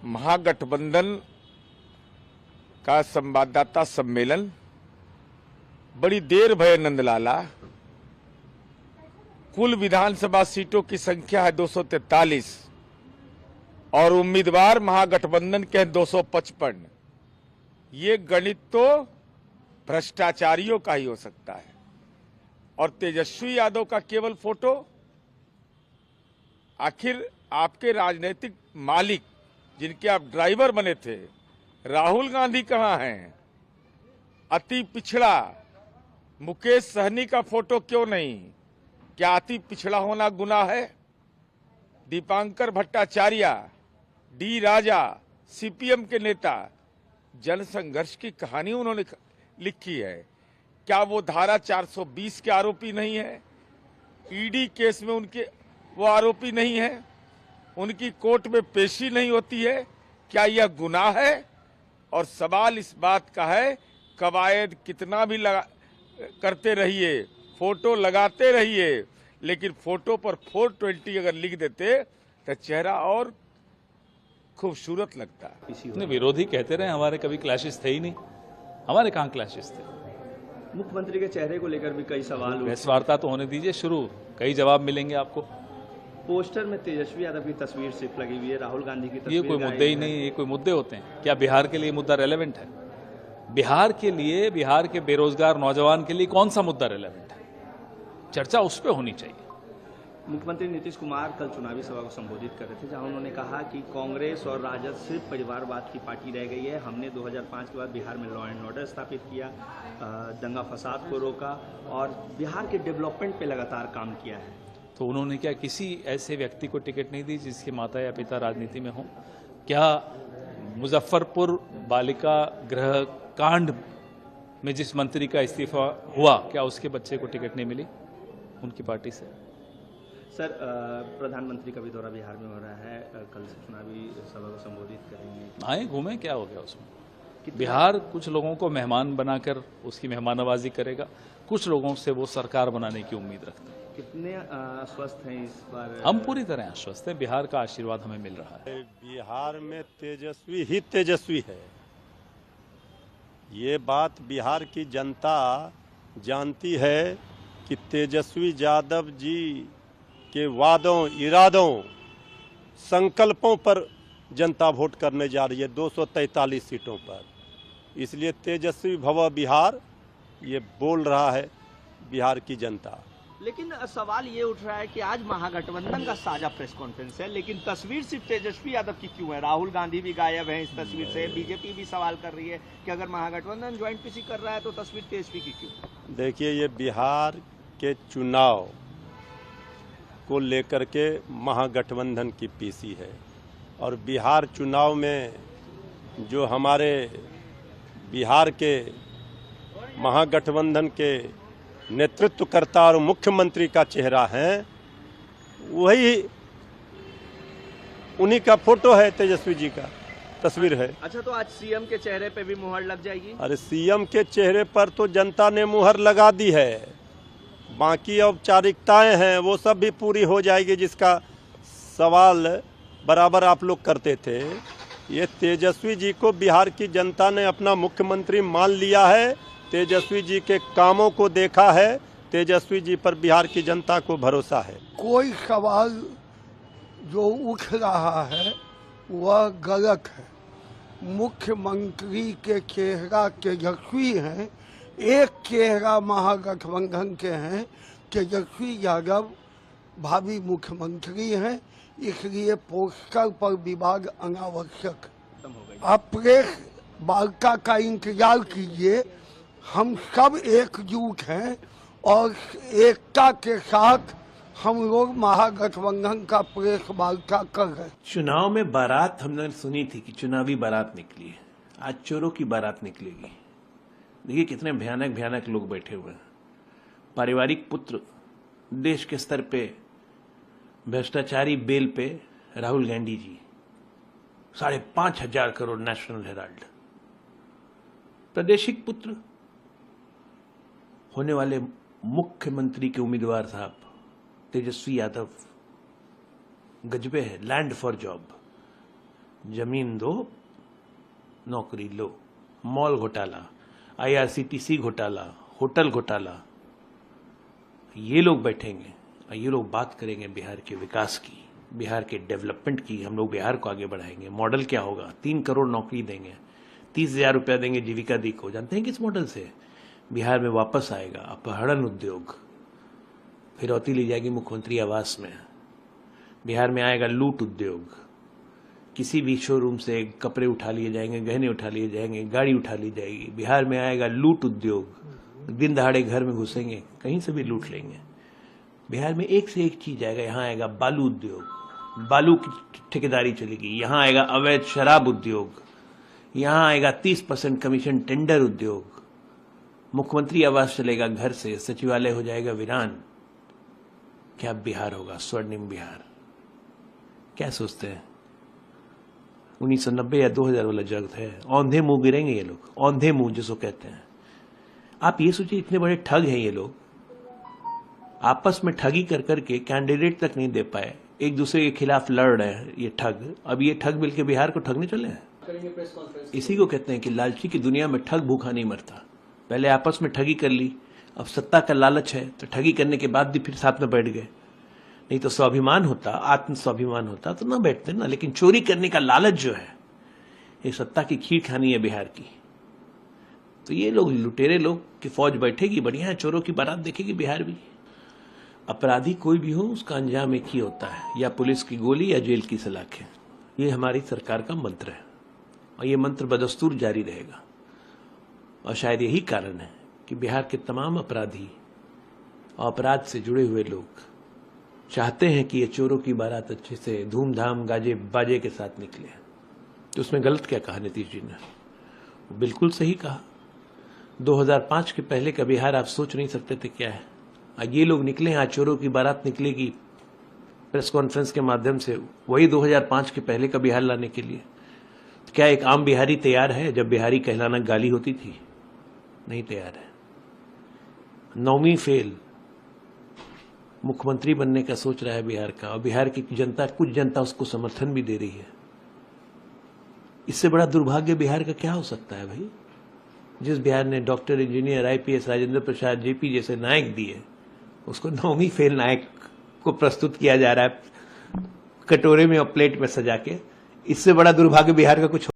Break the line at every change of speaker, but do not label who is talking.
महागठबंधन का संवाददाता सम्मेलन बड़ी देर भये नंदलाला। कुल विधानसभा सीटों की संख्या है 243 और उम्मीदवार महागठबंधन के हैं 255। ये गणित तो भ्रष्टाचारियों का ही हो सकता है। और तेजस्वी यादव का केवल फोटो, आखिर आपके राजनीतिक मालिक जिनके आप ड्राइवर बने थे, राहुल गांधी कहां हैं? अति पिछड़ा मुकेश सहनी का फोटो क्यों नहीं? क्या अति पिछड़ा होना गुनाह है? दीपांकर भट्टाचार्य, डी राजा, सीपीएम के नेता, जनसंघर्ष की कहानी उन्होंने लिखी है। क्या वो धारा 420 के आरोपी नहीं है? ईडी केस में उनके वो आरोपी नहीं है? उनकी कोर्ट में पेशी नहीं होती है? क्या यह गुनाह है? और सवाल इस बात का है, कवायद कितना भी करते रहिए, फोटो लगाते रहिए, लेकिन फोटो पर 420 अगर लिख देते तो चेहरा और खूबसूरत लगता।
विरोधी कहते रहे हमारे कभी क्लैशेस थे ही नहीं। हमारे कहाँ क्लैशेस थे?
मुख्यमंत्री के चेहरे को लेकर भी कई सवाल।
प्रेस वार्ता तो होने दीजिए शुरू, कई जवाब मिलेंगे आपको।
पोस्टर में तेजस्वी यादव की तस्वीर सिर्फ लगी हुई है, राहुल गांधी की तस्वीर।
ये कोई मुद्दे ही नहीं, ये कोई मुद्दे होते हैं क्या? बिहार के लिए मुद्दा रेलेवेंट है? बिहार के लिए, बिहार के बेरोजगार नौजवान के लिए कौन सा मुद्दा रेलेवेंट है? चर्चा उस पर होनी चाहिए।
मुख्यमंत्री नीतीश कुमार कल चुनावी सभा को संबोधित कर रहे थे, जहां उन्होंने कहा कि कांग्रेस और राजद सिर्फ परिवारवाद की पार्टी रह गई है। हमने 2005 के बाद बिहार में लॉ एंड ऑर्डर स्थापित किया, दंगा फसाद को रोका और बिहार के डेवलपमेंट पे लगातार काम किया है।
तो उन्होंने क्या किसी ऐसे व्यक्ति को टिकट नहीं दी जिसके माता या पिता राजनीति में हो? क्या मुजफ्फरपुर बालिका गृह कांड में जिस मंत्री का इस्तीफा हुआ, क्या उसके बच्चे को टिकट नहीं मिली उनकी पार्टी से?
सर, प्रधानमंत्री का भी दौरा बिहार में हो रहा है, कल से चुनावी सभा को संबोधित करेंगे।
आए घूमे, क्या हो गया उसमें? बिहार कुछ लोगों को मेहमान बनाकर उसकी मेहमानवाजी करेगा, कुछ लोगों से वो सरकार बनाने की उम्मीद रखता है।
कितने आश्वस्त हैं इस बार?
हम पूरी तरह आश्वस्त हैं, बिहार का आशीर्वाद हमें मिल रहा है।
बिहार में तेजस्वी ही तेजस्वी है, ये बात बिहार की जनता जानती है कि तेजस्वी यादव जी के वादों, इरादों, संकल्पों पर जनता वोट करने जा रही है 243 सीटों पर। इसलिए तेजस्वी भव बिहार ये बोल रहा है बिहार की जनता।
लेकिन सवाल ये उठ रहा है कि आज महागठबंधन का साझा प्रेस कॉन्फ्रेंस है, लेकिन तस्वीर सिर्फ तेजस्वी यादव की क्यों है? राहुल गांधी भी गायब है इस तस्वीर से। बीजेपी भी सवाल कर रही है कि अगर महागठबंधन ज्वाइंट पीसी कर रहा है तो तस्वीर तेजस्वी की क्यों?
देखिए, ये बिहार के चुनाव को लेकर के महागठबंधन की पीसी है और बिहार चुनाव में जो हमारे बिहार के महागठबंधन के नेतृत्वकर्ता और मुख्यमंत्री का चेहरा है, वही उन्हीं का फोटो है, तेजस्वी जी का तस्वीर है।
अच्छा, तो आज सीएम के चेहरे पे भी मुहर लग जाएगी?
अरे, सीएम के चेहरे पर तो जनता ने मुहर लगा दी है, बाकी औपचारिकताएं हैं वो सब भी पूरी हो जाएगी, जिसका सवाल बराबर आप लोग करते थे। ये तेजस्वी जी को बिहार की जनता ने अपना मुख्यमंत्री मान लिया है, तेजस्वी जी के कामों को देखा है, तेजस्वी जी पर बिहार की जनता को भरोसा है।
कोई सवाल जो उठ रहा है वह गलत है। मुख्यमंत्री के चेहरा तेजस्वी हैं, एक चेहरा महागठबंधन के हैं, तेजस्वी यादव भावी मुख्यमंत्री हैं, इसलिए पोस्टर पर विवाद अनावश्यक। आप प्रेस वार्ता का इंतजार कीजिए, हम सब एकजुट हैं और एकता के साथ हम लोग महागठबंधन का प्रेस वार्ता कर रहे हैं।
चुनाव में बारात हमने सुनी थी कि चुनावी बारात निकली है, आज चोरों की बारात निकलेगी। देखिए कितने भयानक भयानक लोग बैठे हुए हैं। पारिवारिक पुत्र देश के स्तर पे भ्रष्टाचारी बेल पे राहुल गांधी जी, 5,500 करोड़ नेशनल हेराल्ड। प्रादेशिक पुत्र होने वाले मुख्यमंत्री के उम्मीदवार साहब तेजस्वी यादव गजबे है, लैंड फॉर जॉब। जमीन दो, नौकरी लो। मॉल घोटाला, IRCTC घोटाला, होटल घोटाला, ये लोग बैठेंगे और ये लोग बात करेंगे बिहार के विकास की, बिहार के डेवलपमेंट की। हम लोग बिहार को आगे बढ़ाएंगे। मॉडल क्या होगा? 3 करोड़ नौकरी देंगे, 30,000 रुपया देंगे जीविका दी को। जानते हैं किस मॉडल से? बिहार में वापस आएगा अपहरण उद्योग, फिरौती ली जाएगी मुख्यमंत्री आवास में। बिहार में आएगा लूट उद्योग, किसी भी शोरूम से कपड़े उठा लिए जाएंगे, गहने उठा लिए जाएंगे, गाड़ी उठा ली जाएगी। बिहार में आएगा लूट उद्योग, दिन दहाड़े घर में घुसेंगे, कहीं से भी लूट लेंगे। बिहार में एक से एक चीज आएगा। यहाँ आएगा बालू उद्योग, बालू की ठेकेदारी चलेगी। यहाँ आएगा अवैध शराब उद्योग, यहाँ आएगा 30% कमीशन टेंडर उद्योग। मुख्यमंत्री आवास चलेगा घर से, सचिवालय हो जाएगा वीरान। क्या बिहार होगा? स्वर्णिम बिहार। क्या सोचते हैं? 1990 या 2000 वाला जगत है। औंधे मुंह गिरेंगे ये लोग, औंधे मुंह जिसको कहते हैं। आप ये सोचिए, इतने बड़े ठग हैं ये लोग, आपस में ठगी कर करके कैंडिडेट तक नहीं दे पाए, एक दूसरे के खिलाफ लड़ रहे हैं ये ठग। अब ये ठग मिलकर बिहार को ठगने चले हैं। इसी को कहते हैं कि लालची की दुनिया में ठग भूखा नहीं मरता। पहले आपस में ठगी कर ली, अब सत्ता का लालच है तो ठगी करने के बाद भी फिर साथ में बैठ गए। नहीं तो स्वाभिमान होता, आत्म स्वाभिमान होता तो ना बैठते ना। लेकिन चोरी करने का लालच जो है, ये सत्ता की खीर खानी है बिहार की। तो ये लोग लुटेरे लोग की फौज बैठेगी, बढ़िया है, चोरों की बारात देखेगी बिहार भी। अपराधी कोई भी हो, उसका अंजाम एक ही होता है, या पुलिस की गोली या जेल की सलाखें। ये हमारी सरकार का मंत्र है और ये मंत्र बदस्तूर जारी रहेगा। और शायद यही कारण है कि बिहार के तमाम अपराधी और अपराध से जुड़े हुए लोग चाहते हैं कि ये चोरों की बारात अच्छे से धूमधाम गाजे बाजे के साथ निकले। तो उसमें गलत क्या कहा नीतीश जी ने? बिल्कुल सही कहा। 2005 के पहले का बिहार आप सोच नहीं सकते थे क्या है। आज ये लोग निकले हैं, आज चोरों की बारात निकलेगी प्रेस कॉन्फ्रेंस के माध्यम से, वही 2005 के पहले का बिहार लाने के लिए। तो क्या एक आम बिहारी तैयार है? जब बिहारी कहलाना गाली होती थी, नहीं तैयार है। 9वीं फेल मुख्यमंत्री बनने का सोच रहा है बिहार का, और बिहार की जनता, कुछ जनता उसको समर्थन भी दे रही है। इससे बड़ा दुर्भाग्य बिहार का क्या हो सकता है भाई? जिस बिहार ने doctor, engineer, IPS Rajendra Prasad, JP जैसे नायक दिए, उसको 9वीं फेल नायक को प्रस्तुत किया जा रहा है कटोरे में और प्लेट में सजा के। इससे बड़ा दुर्भाग्य बिहार का कुछ